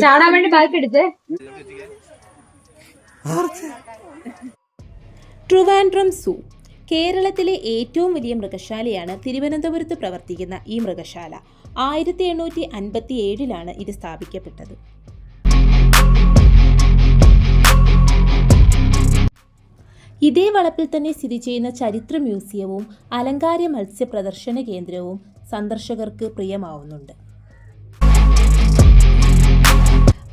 ചാടാൻ വേണ്ടി ബാക്ക് എടുത്ത്. ട്രിവാൻഡ്രം സൂ കേരളത്തിലെ ഏറ്റവും വലിയ മൃഗശാലയാണ് തിരുവനന്തപുരത്ത് പ്രവർത്തിക്കുന്ന ഈ മൃഗശാല. 1857 ഇത് സ്ഥാപിക്കപ്പെട്ടത്. ഇതേ വളപ്പിൽ തന്നെ സ്ഥിതി ചെയ്യുന്ന ചരിത്ര മ്യൂസിയവും അലങ്കാര മത്സ്യ പ്രദർശന കേന്ദ്രവും സന്ദർശകർക്ക് പ്രിയമാവുന്നുണ്ട്.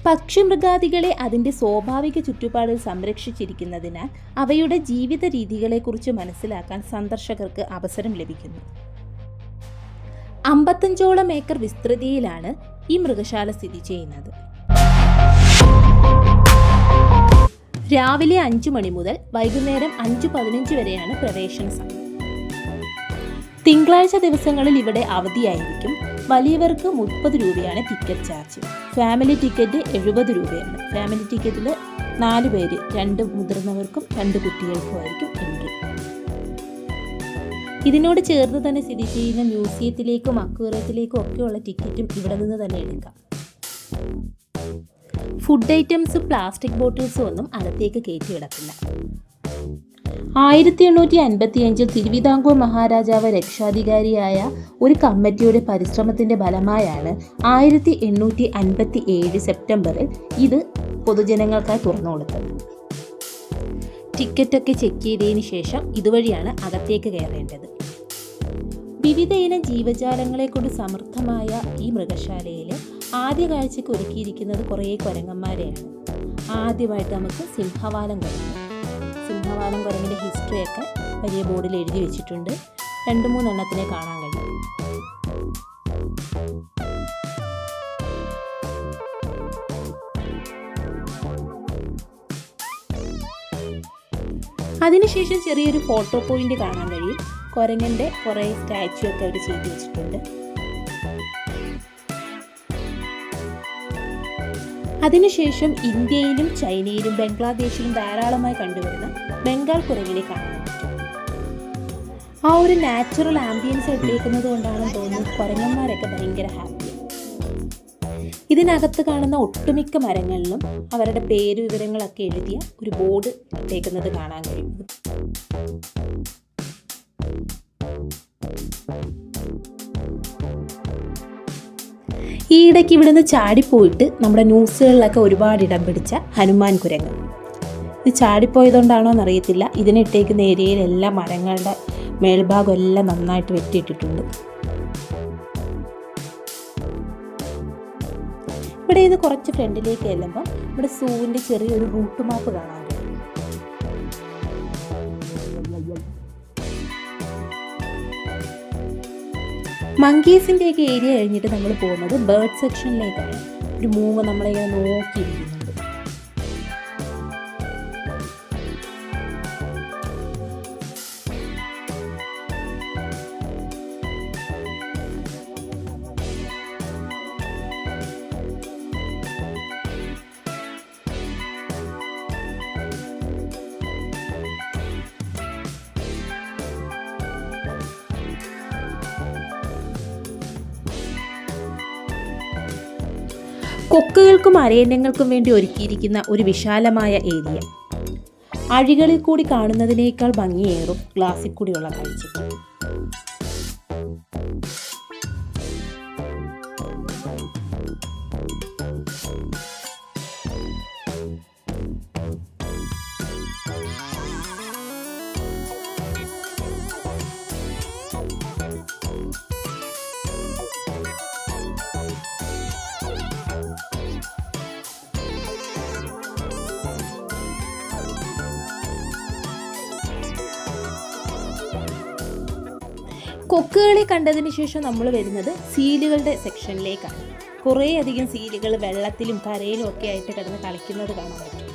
പക്ഷിമൃഗാദികളെ അതിൻ്റെ സ്വാഭാവിക ചുറ്റുപാടിൽ സംരക്ഷിച്ചിരിക്കുന്നതിനാൽ അവയുടെ ജീവിത രീതികളെക്കുറിച്ച് മനസ്സിലാക്കാൻ സന്ദർശകർക്ക് അവസരം ലഭിക്കുന്നു. 55ഓളം ഏക്കർ വിസ്തൃതിയിലാണ് ഈ മൃഗശാല സ്ഥിതി ചെയ്യുന്നത്. രാവിലെ 5 മണി മുതൽ വൈകുന്നേരം 5:15 വരെയാണ് പ്രവേശന സമയം. തിങ്കളാഴ്ച ദിവസങ്ങളിൽ ഇവിടെ അവധിയായിരിക്കും. വലിയവർക്ക് 30 രൂപയാണ് ടിക്കറ്റ് ചാർജ്. ഫാമിലി ടിക്കറ്റ് 70 രൂപയാണ്. ഫാമിലി ടിക്കറ്റിൽ 4 പേര്, 2 മുതിർന്നവർക്കും 2 കുട്ടികൾക്കുമായിരിക്കും എൻട്രി. ഇതിനോട് ചേർന്ന് തന്നെ സ്ഥിതി ചെയ്യുന്ന മ്യൂസിയത്തിലേക്കും അക്വേറിയത്തിലേക്കും ഒക്കെയുള്ള ടിക്കറ്റും ഇവിടെ നിന്ന് തന്നെ എടുക്കാം. ഫുഡ് ഐറ്റംസും പ്ലാസ്റ്റിക് ബോട്ടിൽസും ഒന്നും അകത്തേക്ക് കയറ്റിയിടത്തില്ല. 1855 തിരുവിതാംകൂർ മഹാരാജാവ് രക്ഷാധികാരിയായ ഒരു കമ്മിറ്റിയുടെ പരിശ്രമത്തിന്റെ ഫലമായാണ് 1857 സെപ്റ്റംബറിൽ ഇത് പൊതുജനങ്ങൾക്കായി തുറന്നു കൊടുത്തത്. ടിക്കറ്റൊക്കെ ചെക്ക് ചെയ്തതിന് ശേഷം ഇതുവഴിയാണ് അകത്തേക്ക് കയറേണ്ടത്. വിവിധ ഇനം ജീവജാലങ്ങളെ കൊണ്ട് സമൃദ്ധമായ ഈ മൃഗശാലയിൽ ആദ്യ കാഴ്ചയ്ക്ക് ഒരുക്കിയിരിക്കുന്നത് കുറേ കുരങ്ങന്മാരെയാണ്. ആദ്യമായിട്ട് നമുക്ക് സിംഹവാലം കുരങ്ങിൻ്റെ ഹിസ്റ്ററിയൊക്കെ വലിയ ബോർഡിൽ എഴുതി വെച്ചിട്ടുണ്ട്. 2-3 എണ്ണത്തിനെ കാണാൻ കഴിയും. അതിനുശേഷം ചെറിയൊരു ഫോട്ടോ പോയിന്റ് കാണാൻ കഴിയും. കുരങ്ങൻ്റെ കുറേ സ്റ്റാച്ചു ഒക്കെ അവർ ചെയ്തു വെച്ചിട്ടുണ്ട്. അതിനുശേഷം ഇന്ത്യയിലും ചൈനയിലും ബംഗ്ലാദേശിലും ധാരാളമായി കണ്ടുവരുന്ന ബംഗാൾ കുരങ്ങിനെ കാണാൻ പറ്റും. ആ ഒരു നാച്ചുറൽ ആംബിയൻസ് ഇട്ടേക്കുന്നത് കൊണ്ടാണെന്ന് തോന്നുന്നു കുരങ്ങന്മാരൊക്കെ ഭയങ്കര ഹാപ്പി. ഇതിനകത്ത് കാണുന്ന ഒട്ടുമിക്ക മരങ്ങളിലും അവരുടെ പേര് വിവരങ്ങളൊക്കെ എഴുതിയ ഒരു ബോർഡ് ഇട്ടേക്കുന്നത് കാണാൻ കഴിയും. ഈ ഇടയ്ക്ക് ഇവിടുന്ന് ചാടിപ്പോയിട്ട് നമ്മുടെ ന്യൂസുകളിലൊക്കെ ഒരുപാട് ഇടം പിടിച്ച ഹനുമാൻ കുരങ്ങ്. ഇത് ചാടിപ്പോയതുകൊണ്ടാണോ എന്നറിയത്തില്ല, ഇതിനിട്ടേക്കുന്ന ഏരിയയിലെല്ലാം മരങ്ങളുടെ മേൽഭാഗം എല്ലാം നന്നായിട്ട് വെട്ടിയിട്ടിട്ടുണ്ട്. ഇവിടെ ഇത് കുറച്ച് ഫ്രണ്ടിലേക്ക് ചെല്ലുമ്പോൾ ഇവിടെ സൂവിൻ്റെ ചെറിയൊരു റൂട്ട് മാപ്പ് കാണാൻ കഴിയും. മങ്കീസിൻ്റെയൊക്കെ ഏരിയ കഴിഞ്ഞിട്ട് നമ്മൾ പോകുന്നത് ബേർഡ് സെക്ഷനിലേക്കാണ്. ഒരു മൂങ്ങ നമ്മളിങ്ങനെ നോക്കിയിരിക്കുന്നുണ്ട്. കൊക്കുകൾക്കും അരയന്നങ്ങൾക്കും വേണ്ടി ഒരുക്കിയിരിക്കുന്ന ഒരു വിശാലമായ ഏരിയ. അഴികളിൽ കൂടി കാണുന്നതിനേക്കാൾ ഭംഗിയേറും ഗ്ലാസിൽ കൂടിയുള്ള കാഴ്ചകൾ. കൊക്കുകളെ കണ്ടതിന് ശേഷം നമ്മൾ വരുന്നത് സീലുകളുടെ സെക്ഷനിലേക്കാണ്. കുറേയധികം സീലുകൾ വെള്ളത്തിലും കരയിലും ഒക്കെ ആയിട്ട് കിടന്ന് കളിക്കുന്നത് കാണാൻ പറ്റും.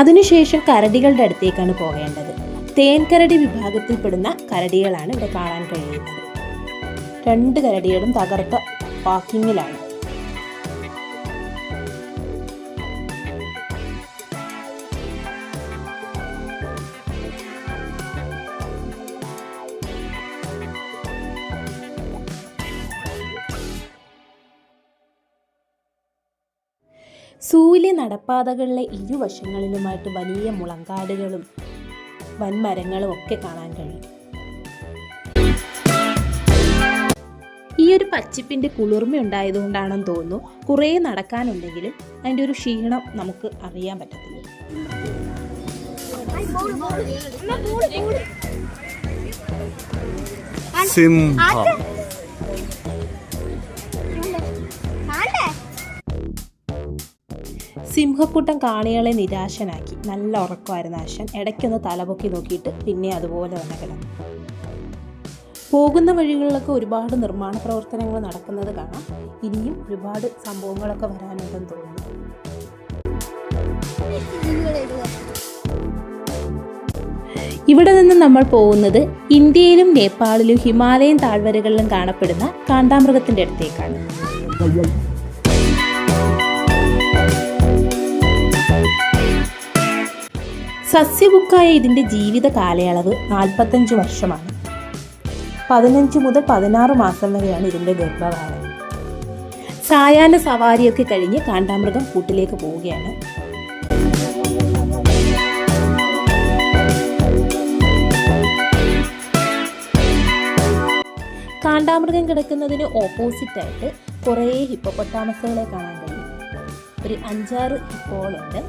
അതിനുശേഷം കരടികളുടെ അടുത്തേക്കാണ് പോകേണ്ടത്. തേൻകരടി വിഭാഗത്തിൽപ്പെടുന്ന കരടികളാണ് ഇവിടെ കാണാൻ കഴിയുന്നത്. 2 കരടികളും തകർത്ത പാർക്കിങ്ങിലാണ്. സൂയിലെ നടപ്പാതകളിലെ ഇരുവശങ്ങളിലുമായിട്ട് വലിയ മുളങ്കാടുകളും വൻമരങ്ങളും ഒക്കെ കാണാൻ കഴിയും. ഈ ഒരു പച്ചിപ്പിൻ്റെ കുളിർമ ഉണ്ടായതുകൊണ്ടാണെന്ന് തോന്നുന്നു കുറേ നടക്കാനുണ്ടെങ്കിലും അതിൻ്റെ ഒരു ക്ഷീണം നമുക്ക് അറിയാൻ പറ്റത്തില്ല. സിംഹക്കൂട്ടം കാണികളെ നിരാശനാക്കി. നല്ല ഉറക്കമായിരുന്നു ആശാൻ. ഇടയ്ക്കൊന്ന് തലപൊക്കി നോക്കിയിട്ട് പിന്നെ അതുപോലെ തന്നെ കിടന്നു. പോകുന്ന വഴികളിലൊക്കെ ഒരുപാട് നിർമ്മാണ പ്രവർത്തനങ്ങൾ നടക്കുന്നത് കാണാം. ഇനിയും ഒരുപാട് സംഭവങ്ങളൊക്കെ വരാനുണ്ടെന്ന് തോന്നുന്നു. ഇവിടെ നിന്ന് നമ്മൾ പോകുന്നത് ഇന്ത്യയിലും നേപ്പാളിലും ഹിമാലയൻ താഴ്വരകളിലും കാണപ്പെടുന്ന കാണ്ടാമൃഗത്തിൻ്റെ അടുത്തേക്കാണ്. സസ്യബുക്കായ ഇതിൻ്റെ ജീവിത കാലയളവ് 45 വർഷമാണ്. 15 മുതൽ 16 മാസം വരെയാണ് ഇതിൻ്റെ ഗർഭകാലം. സായാഹ്ന സവാരിയൊക്കെ കഴിഞ്ഞ് കാണ്ടാമൃഗം കൂട്ടിലേക്ക് പോവുകയാണ്. കാണ്ടാമൃഗം കിടക്കുന്നതിന് ഓപ്പോസിറ്റായിട്ട് കുറേ ഹിപ്പോപ്പൊട്ടാമസുകളെ കാണാൻ കഴിയും. ഒരു 5-6 ഹിപ്പോകളുണ്ട്.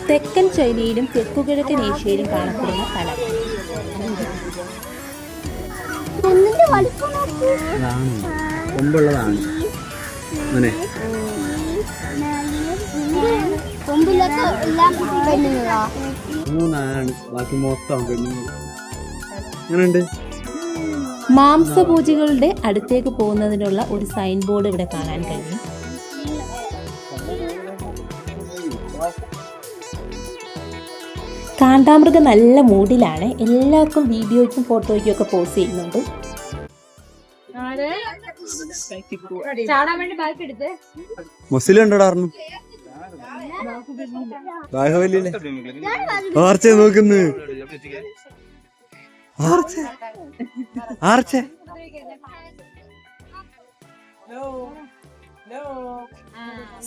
തെക്കൻ ചൈനയിലും തെക്കുകിഴക്കൻ ഏഷ്യയിലും കാണപ്പെടുന്ന ഫലം. മാംസഭോജികളുടെ അടുത്തേക്ക് പോകുന്നതിനുള്ള ഒരു സൈൻ ബോർഡ് ഇവിടെ കാണാൻ കഴിയും. കാണ്ടാമൃഗം നല്ല മൂഡിലാണ്. എല്ലാവർക്കും വീഡിയോയ്ക്കും ഫോട്ടോയ്ക്കും ഒക്കെ പോസ്റ്റ് ചെയ്യുന്നുണ്ട്.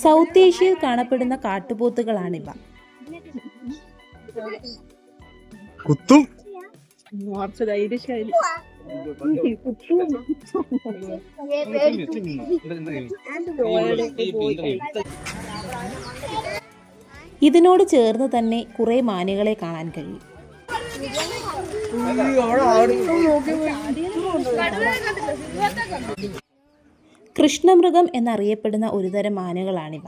സൗത്ത് ഏഷ്യയിൽ കാണപ്പെടുന്ന കാട്ടുപോത്തുകളാണിവ. കുത്തും ഇതിനോട് ചേർന്ന് തന്നെ കുറെ മാനുകളെ കാണാൻ കഴിയും. കൃഷ്ണമൃഗം എന്നറിയപ്പെടുന്ന ഒരുതരം മാനുകളാണിവ.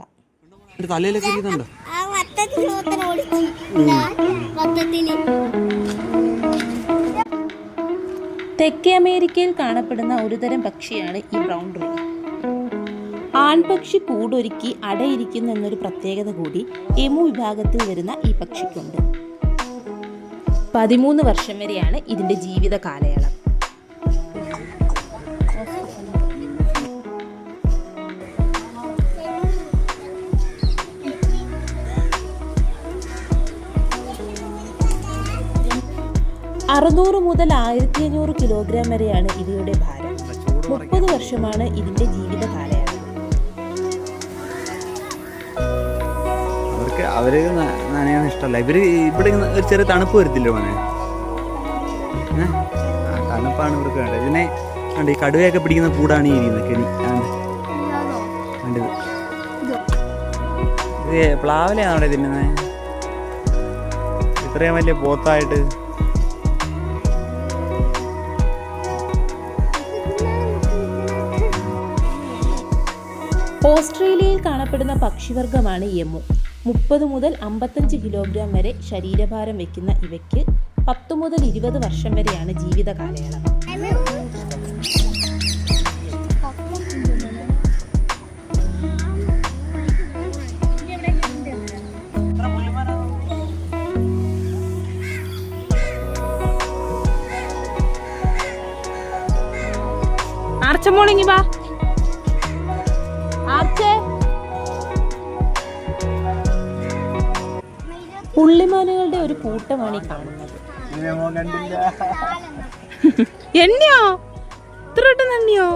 തെക്കേ അമേരിക്കയിൽ കാണപ്പെടുന്ന ഒരുതരം പക്ഷിയാണ് ഈ ബ്രൗൺ റെയിൻ. ആൺപക്ഷി കൂടൊരുക്കി അടയിരിക്കുന്നു എന്നൊരു പ്രത്യേകത കൂടി എമു വിഭാഗത്തിൽ വരുന്ന ഈ പക്ഷിക്കുണ്ട്. 13 വർഷം വരെയാണ് ഇതിൻ്റെ ജീവിത കാലയളവ്. അറുന്നൂറ് മുതൽ 1500 കിലോഗ്രാം വരെയാണ് ഇവയുടെ ഭാരം. 30 വർഷമാണ് ഇതിന്റെ ജീവിത കാലയളവ്. അവര് നനയാൻ ഇഷ്ടമല്ല. ഇവര് ഇവിടെ ഒരു ചെറിയ തണുപ്പ് വരത്തില്ലോ മോനെ. തണുപ്പാണ് ഇവർക്ക് വേണ്ടത്. ഇതിനെ ഈ കടുവയൊക്കെ പിടിക്കുന്ന കൂടാണ് ഈ ഇരിക്കുന്നത്. കെണി ഇത് പ്ലാവിലെയാണ് അവിടെ തിന്നുന്നത്. ഇത്രയും വലിയ പോത്തായിട്ട്. ഓസ്ട്രേലിയയിൽ കാണപ്പെടുന്ന പക്ഷിവർഗമാണ് എമു. 30 മുതൽ 55 കിലോഗ്രാം വരെ ശരീരഭാരം വയ്ക്കുന്ന ഇവയ്ക്ക് 10 മുതൽ 20 വർഷം വരെയാണ് ജീവിത കാലയളവ്. ആർച്ചമോളിങ്ങി വാ. പുള്ളിമാനുകളുടെ ഒരു കൂട്ടമാണ് ഈ കാണുന്നത്. എണ്ണിയോ? ഇത്ര എണ്ണിയോ?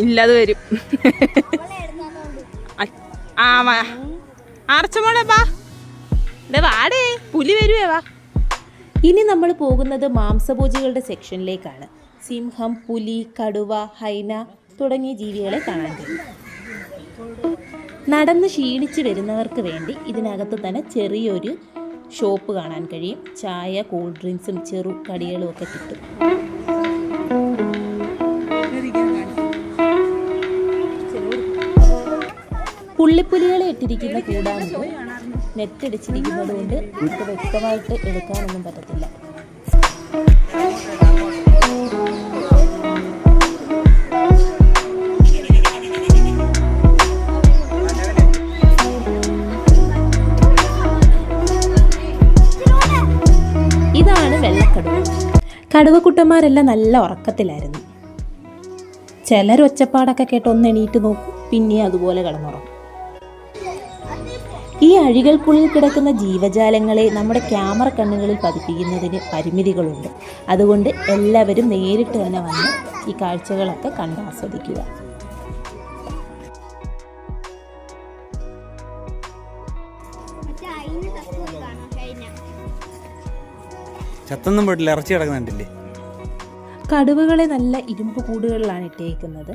ഇല്ലത് വരും. ആർച്ചമോളെ വാ, വാടേ, പുലി വരുവേ വാ. ഇനി നമ്മൾ പോകുന്നത് മാംസഭോജികളുടെ സെക്ഷനിലേക്കാണ്. സിംഹം, പുലി, കടുവ, ഹൈന തുടങ്ങിയ ജീവികളെ കാണാൻ കഴിയും. നടന്ന് ക്ഷീണിച്ച് വരുന്നവർക്ക് വേണ്ടി ഇതിനകത്ത് തന്നെ ചെറിയൊരു ഷോപ്പ് കാണാൻ കഴിയും. ചായ, കൂൾ ഡ്രിങ്ക്സും ചെറു കടികളും ഒക്കെ കിട്ടും. പുള്ളിപ്പുലികളെ ഇട്ടിരിക്കുന്ന കൂടാണ്ട് നെറ്റടിച്ചിരിക്കുന്നത് കൊണ്ട് നമുക്ക് വ്യക്തമായിട്ട് എടുക്കാനൊന്നും പറ്റത്തില്ല. ഇതാണ് വെള്ളക്കടുവ. കടുവക്കുട്ടന്മാരെല്ലാം നല്ല ഉറക്കത്തിലായിരുന്നു. ചിലർ ഒച്ചപ്പാടൊക്കെ കേട്ട് ഒന്ന് എണീറ്റ് നോക്കും, പിന്നെ അതുപോലെ കിടന്നുറങ്ങും. ഈ അഴികൾക്കുള്ളിൽ കിടക്കുന്ന ജീവജാലങ്ങളെ നമ്മുടെ ക്യാമറ കണ്ണുകളിൽ പതിപ്പിക്കുന്നതിന് പരിമിതികളുണ്ട്. അതുകൊണ്ട് എല്ലാവരും നേരിട്ട് തന്നെ വന്ന് ഈ കാഴ്ചകളൊക്കെ കണ്ടാസ്വദിക്കുക. ചത്തൊന്നും പോയിട്ടില്ല, ഇറച്ചി കിടക്കുന്നുണ്ടല്ലേ. കടുവകളെ നല്ല ഇരുമ്പ് കൂടുകളിലാണ് ഇട്ടേക്കുന്നത്.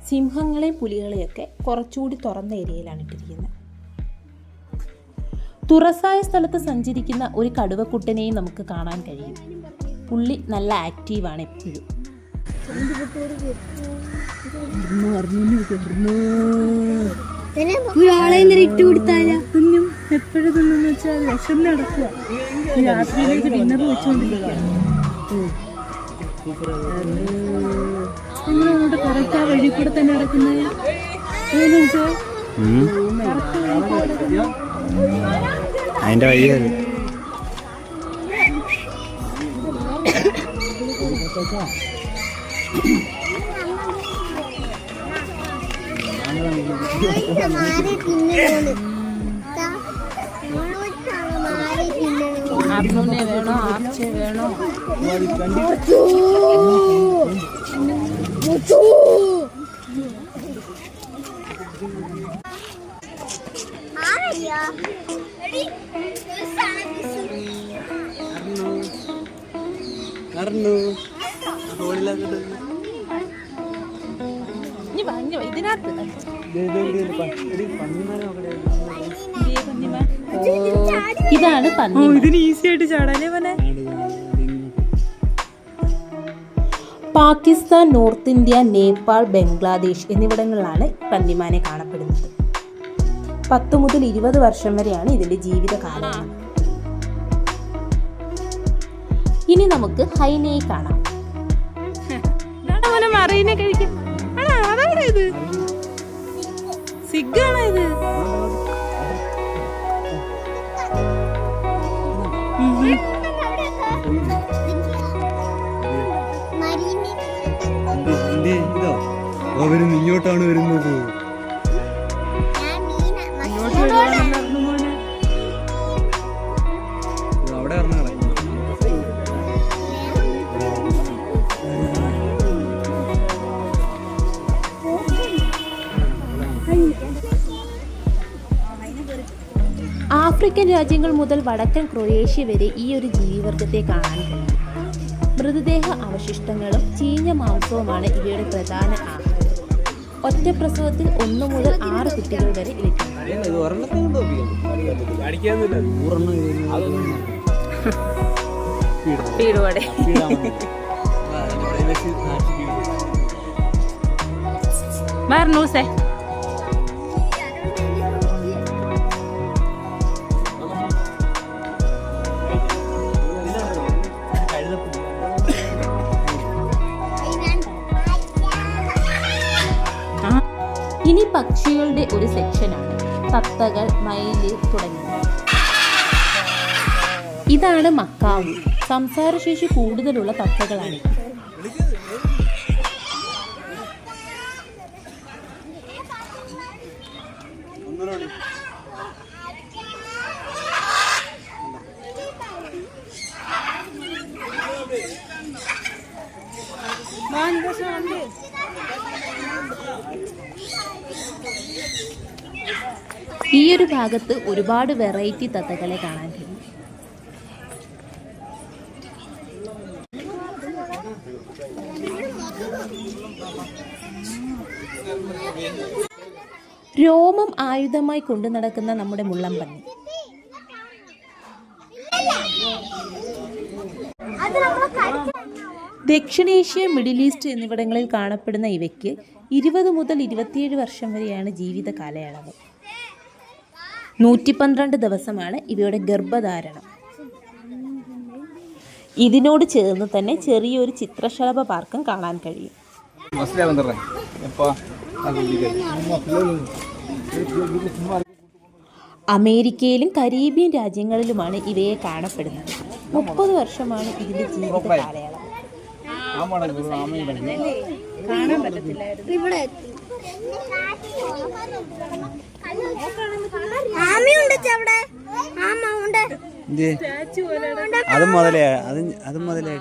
സിംഹങ്ങളെയും പുലികളെയൊക്കെ കുറച്ചുകൂടി തുറന്ന ഏരിയയിലാണ് ഇട്ടിരിക്കുന്നത്. തുറസായ സ്ഥലത്ത് സഞ്ചരിക്കുന്ന ഒരു കടുവക്കുട്ടനെയും നമുക്ക് കാണാൻ കഴിയും. പുള്ളി നല്ല ആക്റ്റീവാണ് എപ്പോഴും. എപ്പോഴും തിന്നെന്ന് വെച്ചാൽ വിഷം നടക്കുക. രാത്രിയിലേക്ക് ഡിന്നർ വെച്ചുകൊണ്ടിരിക്കുക. നമ്മളങ്ങോട്ട് കറക്റ്റ് ആ വഴി കൂടെ തന്നെ നടക്കുന്നത്. അതിന്റെ വഴി വേണോ, ആർച്ച വേണോ? ഇതിനകത്ത് ഇതാണ് പന്നി. ഇതിന് ഈസി ആയിട്ട് ചാടാനേ പോലെ. പാകിസ്ഥാൻ, നോർത്ത് ഇന്ത്യ, നേപ്പാൾ, ബംഗ്ലാദേശ് എന്നിവിടങ്ങളിലാണ് പന്നിമാനെ കാണപ്പെടുന്നത്. 10 മുതൽ 20 വർഷം വരെയാണ് ഇതിന്റെ ജീവിതകാലം. ഇനി നമുക്ക് ഹൈനയെ കാണാം. മറീനെ കഴിക്കും. ഇത് സിഗാണോ? ഇത് അവര് ഇങ്ങോട്ടാണ് വരുന്നത്. അവിടെ ആഫ്രിക്കൻ രാജ്യങ്ങൾ മുതൽ വടക്കൻ ക്രൊയേഷ്യ വരെ ഈ ഒരു ജീവിവർഗത്തെ കാണാൻ കഴിയും. മൃതദേഹ അവശിഷ്ടങ്ങളും ചീഞ്ഞ മാംസവുമാണ് ഇവയുടെ പ്രധാന ആഹാരം. ഒറ്റ പ്രസവത്തിൽ 1 മുതൽ 6 കുട്ടികൾ വരെ ഇവയ്ക്കുണ്ട്. Barnuse. ഇനി പക്ഷികളുടെ ഒരു സെക്ഷനാണ്. തത്തകൾ, മയില് തുടങ്ങിയവ. ഇതാണ് മക്കാവു. സംസാരശേഷി കൂടുതലുള്ള തത്തകളാണ്. ഈ ഒരു ഭാഗത്ത് ഒരുപാട് വെറൈറ്റി തത്തകളെ കാണാൻ കഴിയും. രോമം ആയുധമായി കൊണ്ടു നടക്കുന്ന നമ്മുടെ മുള്ളംപന്നി. ദക്ഷിണേഷ്യ, മിഡിൽ ഈസ്റ്റ് എന്നിവിടങ്ങളിൽ കാണപ്പെടുന്ന ഇവയ്ക്ക് 20 മുതൽ 27 വർഷം വരെയാണ് ജീവിത കാലയളവ്. 112 ദിവസമാണ് ഇവയുടെ ഗർഭധാരണം. ഇതിനോട് ചേർന്ന് തന്നെ ചെറിയൊരു ചിത്രശലഭ പാർക്കും കാണാൻ കഴിയും. അമേരിക്കയിലും കരീബിയൻ രാജ്യങ്ങളിലുമാണ് ഇവയെ കാണപ്പെടുന്നത്. 30 വർഷമാണ് ഇതിന്റെ ജീവിത കാലയളവ്. അതും മുതലേ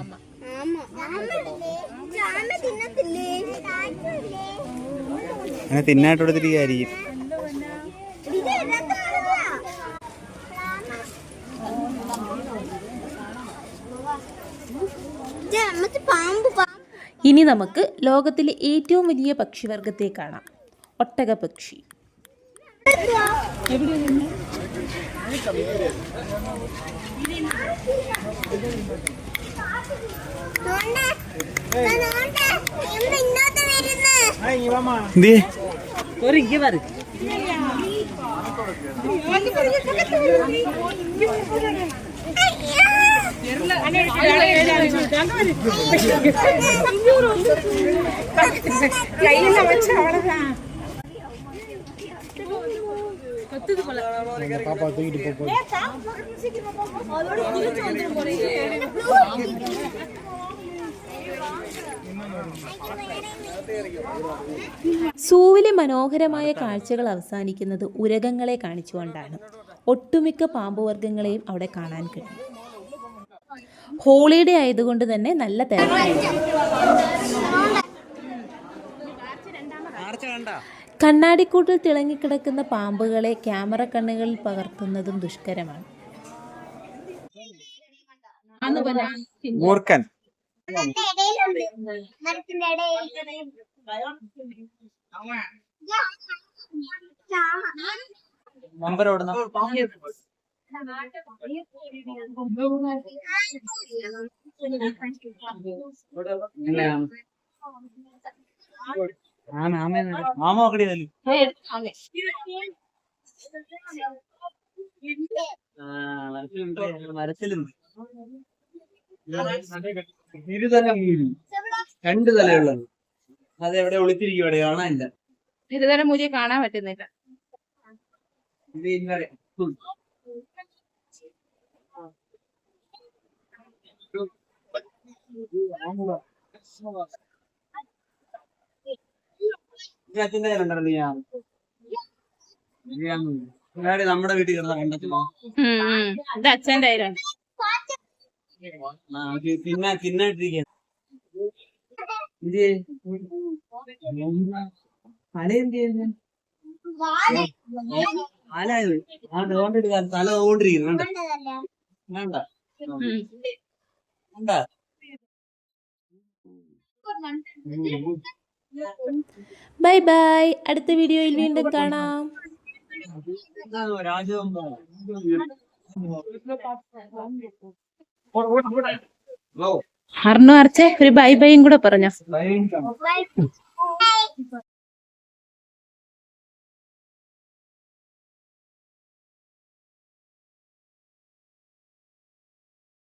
അങ്ങനെ തിന്നായിട്ട് കൊടുത്തിരിക്കുകയായിരിക്കും. ഇനി നമുക്ക് ലോകത്തിലെ ഏറ്റവും വലിയ പക്ഷിവർഗത്തെ കാണാം. ഒട്ടകപക്ഷി. സൂവിലെ മനോഹരമായ കാഴ്ചകൾ അവസാനിക്കുന്നത് ഉരകങ്ങളെ കാണിച്ചുകൊണ്ടാണ്. ഒട്ടുമിക്ക പാമ്പുവർഗ്ഗങ്ങളെയും അവിടെ കാണാൻ കഴിയും. ഹോളിഡേ ആയതുകൊണ്ട് തന്നെ നല്ല തിരക്കായിരിക്കും. കണ്ണാടിക്കൂട്ടിൽ തിളങ്ങിക്കിടക്കുന്ന പാമ്പുകളെ ക്യാമറ കണ്ണുകളിൽ പകർത്തുന്നതും ദുഷ്കരമാണ്. മരത്തിലുണ്ട് 2 തലയുള്ളത്. അതെവിടെ ഒളിച്ചിരിക്കും, ഇവിടെ കാണാനില്ല. 2 തല മൂരിയെ കാണാൻ പറ്റുന്നില്ല. നമ്മുടെ വീട്ടിൽ കിടന്ന കണ്ടെത്തുമോ? ഇത് അച്ഛൻ്റെ കയ്യിലാണ്. തിന്നായിട്ടിരിക്കുക. തല തോണ്ടിരിക്കുന്നു. വേണ്ട ബൈ ബൈ. അടുത്ത വീഡിയോയിൽ വീണ്ടും കാണാം. ഹർണു അർച്ചേ ഒരു ബൈ ബൈയും കൂടെ പറഞ്ഞോ.